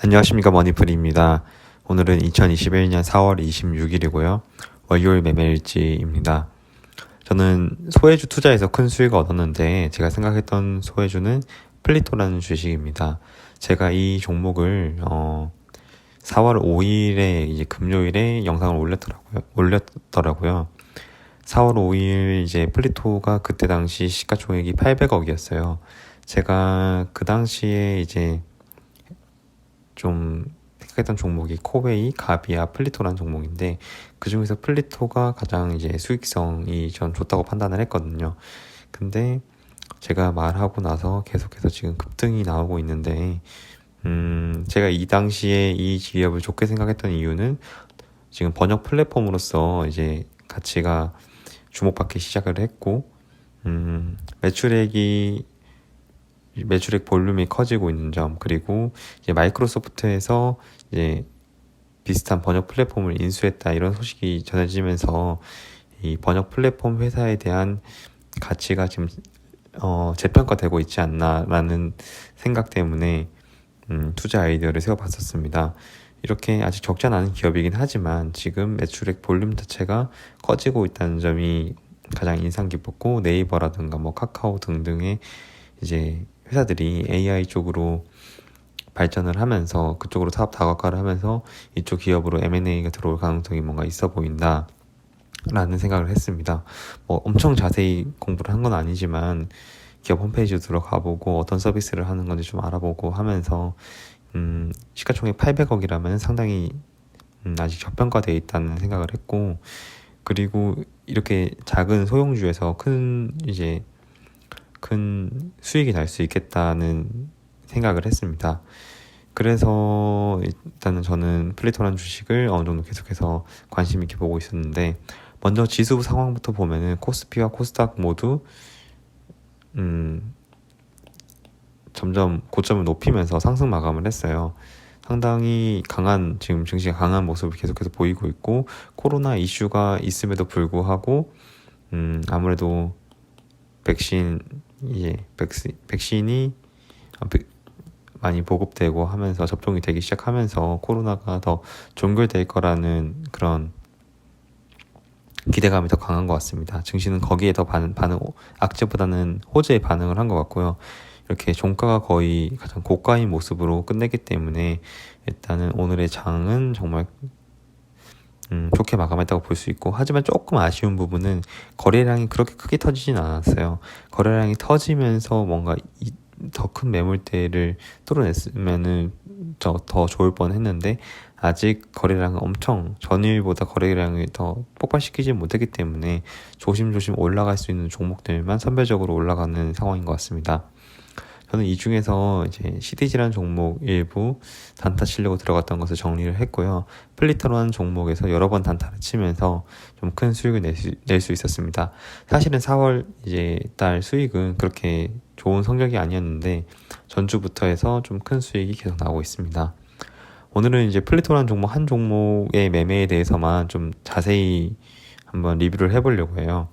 안녕하십니까, 머니풀입니다. 오늘은 2021년 4월 26일이고요. 월요일 매매일지입니다. 저는 소외주 투자에서 큰 수익을 얻었는데 제가 생각했던 소외주는 플리토라는 주식입니다. 제가 이 종목을 4월 5일에 이제 금요일에 영상을 올렸더라고요. 4월 5일 이제 플리토가 그때 당시 시가총액이 800억이었어요. 제가 그 당시에 이제 좀 생각했던 종목이 코웨이, 가비아, 플리토라는 종목인데 그 중에서 플리토가 가장 이제 수익성이 전 좋다고 판단을 했거든요. 근데 제가 말하고 나서 계속해서 지금 급등이 나오고 있는데 제가 이 당시에 이 기업을 좋게 생각했던 이유는 지금 번역 플랫폼으로서 이제 가치가 주목받기 시작을 했고 매출액 볼륨이 커지고 있는 점, 그리고 이제 마이크로소프트에서 이제 비슷한 번역 플랫폼을 인수했다, 이런 소식이 전해지면서 이 번역 플랫폼 회사에 대한 가치가 지금 재평가되고 있지 않나라는 생각 때문에 투자 아이디어를 세워봤었습니다. 이렇게 아직 적지 않은 기업이긴 하지만 지금 매출액 볼륨 자체가 커지고 있다는 점이 가장 인상 깊었고, 네이버라든가 뭐 카카오 등등의 이제 회사들이 AI 쪽으로 발전을 하면서 그쪽으로 사업 다각화를 하면서 이쪽 기업으로 M&A가 들어올 가능성이 뭔가 있어 보인다 라는 생각을 했습니다. 뭐 엄청 자세히 공부를 한 건 아니지만 기업 홈페이지 들어가 보고 어떤 서비스를 하는 건지 좀 알아보고 하면서 시가총액 800억이라면 상당히 아직 저평가되어 있다는 생각을 했고, 그리고 이렇게 작은 소형주에서 큰 수익이 날 수 있겠다는 생각을 했습니다. 그래서 일단은 저는 플리토라는 주식을 어느 정도 계속해서 관심 있게 보고 있었는데, 먼저 지수 상황부터 보면은 코스피와 코스닥 모두 점점 고점을 높이면서 상승 마감을 했어요. 상당히 지금 증시가 강한 모습을 계속해서 보이고 있고, 코로나 이슈가 있음에도 불구하고 아무래도 백신이 많이 보급되고 하면서 접종이 되기 시작하면서 코로나가 더 종결될 거라는 그런 기대감이 더 강한 것 같습니다. 증시는 거기에 더 악재보다는 호재에 반응을 한 것 같고요. 이렇게 종가가 거의 가장 고가인 모습으로 끝내기 때문에 일단은 오늘의 장은 정말 좋게 마감했다고 볼 수 있고, 하지만 조금 아쉬운 부분은 거래량이 그렇게 크게 터지진 않았어요. 거래량이 터지면서 뭔가 더 큰 매물대를 뚫어냈으면은 더 좋을 뻔했는데, 아직 거래량은 전일보다 거래량을 더 폭발시키지 못했기 때문에 조심조심 올라갈 수 있는 종목들만 선별적으로 올라가는 상황인 것 같습니다. 저는 이 중에서 이제 CDG라는 종목 일부 단타 치려고 들어갔던 것을 정리를 했고요. 플리토라는 종목에서 여러 번 단타를 치면서 좀 큰 수익을 낼 수 있었습니다. 사실은 4월 달 수익은 그렇게 좋은 성적이 아니었는데 전주부터 해서 좀 큰 수익이 계속 나오고 있습니다. 오늘은 이제 플리토라는 종목 한 종목의 매매에 대해서만 좀 자세히 한번 리뷰를 해보려고 해요.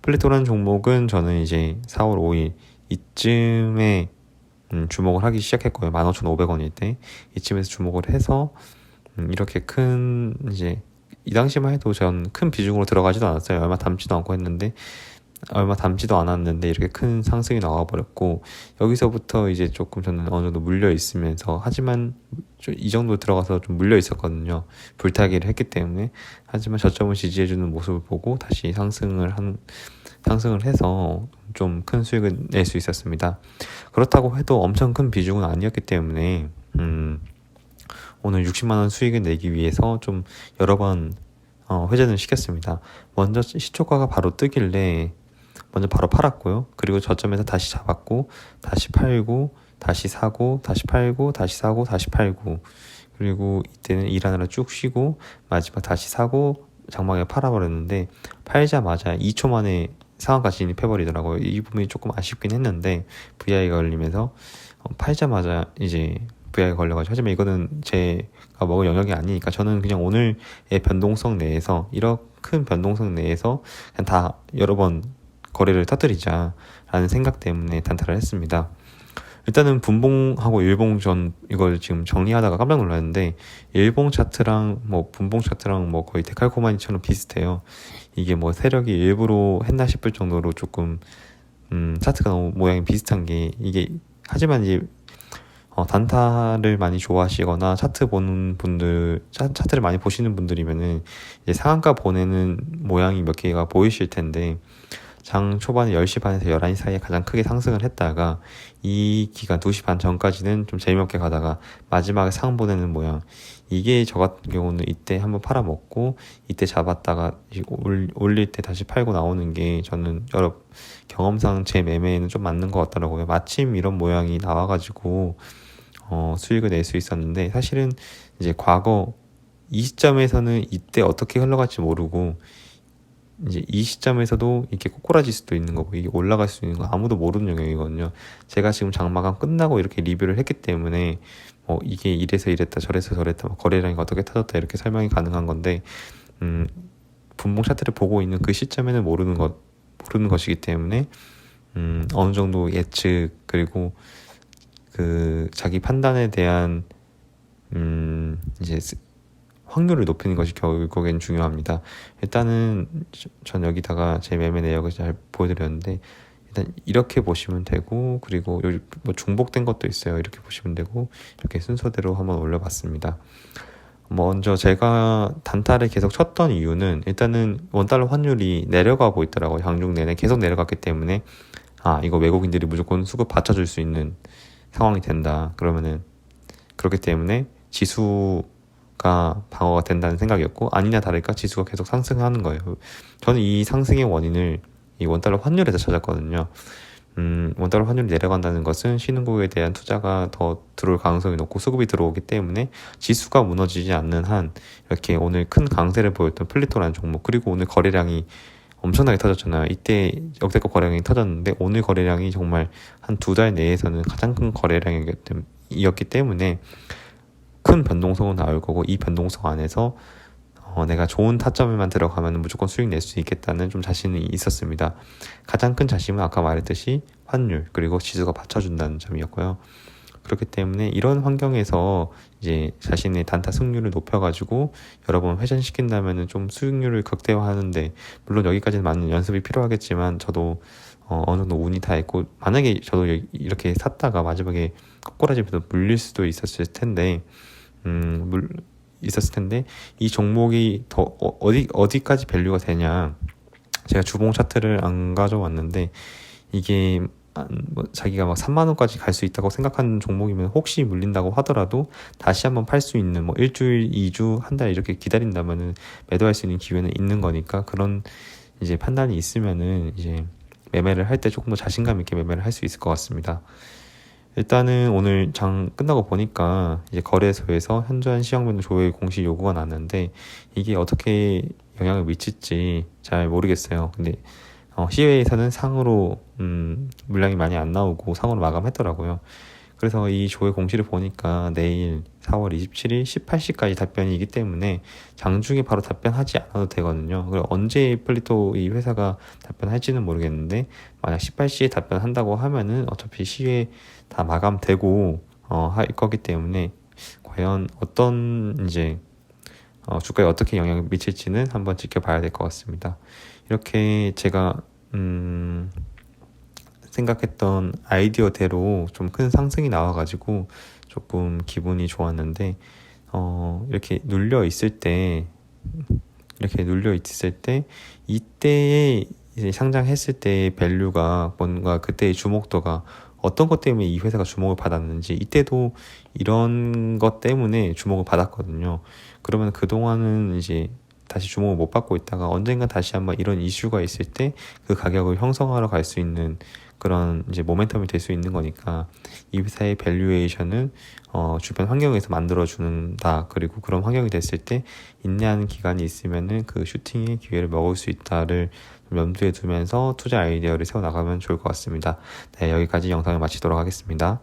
플리토라는 종목은 저는 이제 4월 5일 이쯤에 주목을 하기 시작했고요. 15,500원일 때 이쯤에서 주목을 해서 이렇게 이 당시만 해도 전 큰 비중으로 들어가지도 않았어요. 얼마 담지도 않았는데 이렇게 큰 상승이 나와버렸고, 여기서부터 이제 조금 저는 어느 정도 물려 있으면서, 하지만 이 정도 들어가서 좀 물려 있었거든요. 불타기를 했기 때문에. 하지만 저점을 지지해주는 모습을 보고 다시 상승을 해서 좀 큰 수익을 낼 수 있었습니다. 그렇다고 해도 엄청 큰 비중은 아니었기 때문에 오늘 60만원 수익을 내기 위해서 좀 여러 번 회전을 시켰습니다. 먼저 시초가가 바로 뜨길래 먼저 바로 팔았고요. 그리고 저점에서 다시 잡았고, 다시 팔고, 다시 사고, 다시 팔고, 다시 사고, 다시 팔고, 그리고 이때는 일하느라 쭉 쉬고 마지막 다시 사고 장막에 팔아버렸는데, 팔자마자 2초 만에 상한가 진입해버리더라고요. 이 부분이 조금 아쉽긴 했는데 VI가 걸리면서 팔자마자 이제 VI가 걸려가지고, 하지만 이거는 제가 먹을 영역이 아니니까 저는 그냥 오늘의 변동성 내에서, 이런 큰 변동성 내에서 그냥 다 여러 번 거래를 터뜨리자 라는 생각 때문에 단타를 했습니다. 일단은 분봉하고 일봉 전 이걸 지금 정리하다가 깜짝 놀랐는데 일봉 차트랑 뭐 분봉 차트랑 뭐 거의 데칼코마니처럼 비슷해요. 이게 뭐 세력이 일부러 했나 싶을 정도로 조금 차트가 너무 모양이 비슷한 게 이게 하지만 이제 단타를 많이 좋아하시거나 차트 보는 분들, 차트를 많이 보시는 분들이면은 이제 상한가 보내는 모양이 몇 개가 보이실 텐데 장 초반에 10시 반에서 11시 사이에 가장 크게 상승을 했다가 이 기간 2시 반 전까지는 좀 재미없게 가다가 마지막에 상 보내는 모양. 이게 저 같은 경우는 이때 한번 팔아먹고 이때 잡았다가 올릴 때 다시 팔고 나오는 게 저는 여러 경험상 제 매매에는 좀 맞는 것 같더라고요. 마침 이런 모양이 나와가지고 수익을 낼 수 있었는데 사실은 이제 과거 이 시점에서는 이때 어떻게 흘러갈지 모르고 이제 이 시점에서도 이렇게 꼬꾸라질 수도 있는 거고 이게 올라갈 수 있는 거 아무도 모르는 영역이거든요. 제가 지금 장마감 끝나고 이렇게 리뷰를 했기 때문에 이게 이래서 이랬다 저래서 저랬다 거래량이 어떻게 터졌다 이렇게 설명이 가능한 건데 분봉 차트를 보고 있는 그 시점에는 모르는 것이기 때문에 어느 정도 예측 그리고 그 자기 판단에 대한 이제 확률을 높이는 것이 결국엔 중요합니다. 일단은 전 여기다가 제 매매 내역을 잘 보여드렸는데 일단 이렇게 보시면 되고 그리고 여기 뭐 중복된 것도 있어요. 이렇게 보시면 되고 이렇게 순서대로 한번 올려봤습니다. 먼저 제가 단타를 계속 쳤던 이유는 일단은 원달러 환율이 내려가고 있더라고요. 장중 내내 계속 내려갔기 때문에 이거 외국인들이 무조건 수급 받쳐줄 수 있는 상황이 된다. 그러면은 그렇기 때문에 지수가 방어가 된다는 생각이었고 아니나 다를까 지수가 계속 상승하는 거예요. 저는 이 상승의 원인을 이 원달러 환율에서 찾았거든요. 원달러 환율이 내려간다는 것은 신흥국에 대한 투자가 더 들어올 가능성이 높고 수급이 들어오기 때문에 지수가 무너지지 않는 한 이렇게 오늘 큰 강세를 보였던 플리토라는 종목 그리고 오늘 거래량이 엄청나게 터졌잖아요. 이때 역대급 거래량이 터졌는데 오늘 거래량이 정말 한 2달 내에서는 가장 큰 거래량이었기 때문에 큰 변동성은 나올 거고 이 변동성 안에서 내가 좋은 타점에만 들어가면 무조건 수익 낼 수 있겠다는 좀 자신이 있었습니다. 가장 큰 자신은 아까 말했듯이 환율 그리고 지수가 받쳐준다는 점이었고요. 그렇기 때문에 이런 환경에서 이제 자신의 단타 승률을 높여가지고 여러 번 회전시킨다면은 좀 수익률을 극대화하는데 물론 여기까지는 많은 연습이 필요하겠지만 저도 어느 정도 운이 다 있고 만약에 저도 이렇게 샀다가 마지막에 꼬꾸라지면서 물릴 수도 있었을 텐데 이 종목이 더 어디까지 밸류가 되냐. 제가 주봉 차트를 안 가져왔는데 이게 자기가 막 3만 원까지 갈 수 있다고 생각하는 종목이면 혹시 물린다고 하더라도 다시 한번 팔 수 있는 뭐 일주일, 2주, 한 달 이렇게 기다린다면은 매도할 수 있는 기회는 있는 거니까 그런 이제 판단이 있으면은 이제 매매를 할 때 조금 더 자신감 있게 매매를 할 수 있을 것 같습니다. 일단은 오늘 장 끝나고 보니까 이제 거래소에서 현저한 시황변동 조회 공시 요구가 났는데 이게 어떻게 영향을 미칠지 잘 모르겠어요. 근데 시외에서는 상으로 물량이 많이 안 나오고 상으로 마감했더라고요. 그래서 이 조회 공시를 보니까 내일 4월 27일 18시까지 답변이기 때문에 장중에 바로 답변하지 않아도 되거든요. 그리고 언제 플리토 이 회사가 답변할지는 모르겠는데 만약 18시에 답변한다고 하면은 어차피 시외 다 마감되고 할 거기 때문에 과연 어떤 이제 주가에 어떻게 영향을 미칠지는 한번 지켜봐야 될 것 같습니다. 이렇게 제가 생각했던 아이디어대로 좀 큰 상승이 나와가지고 조금 기분이 좋았는데 이렇게 눌려 있을 때 이때에 이제 상장했을 때의 밸류가 뭔가 그때의 주목도가 어떤 것 때문에 이 회사가 주목을 받았는지 이때도 이런 것 때문에 주목을 받았거든요. 그러면 그동안은 이제 다시 주목을 못 받고 있다가 언젠가 다시 한번 이런 이슈가 있을 때 그 가격을 형성하러 갈 수 있는 그런 이제 모멘텀이 될 수 있는 거니까 이 회사의 밸류에이션은 주변 환경에서 만들어준다. 그리고 그런 환경이 됐을 때 인내하는 기간이 있으면은 그 슈팅의 기회를 먹을 수 있다를 염두에 두면서 투자 아이디어를 세워나가면 좋을 것 같습니다. 네, 여기까지 영상을 마치도록 하겠습니다.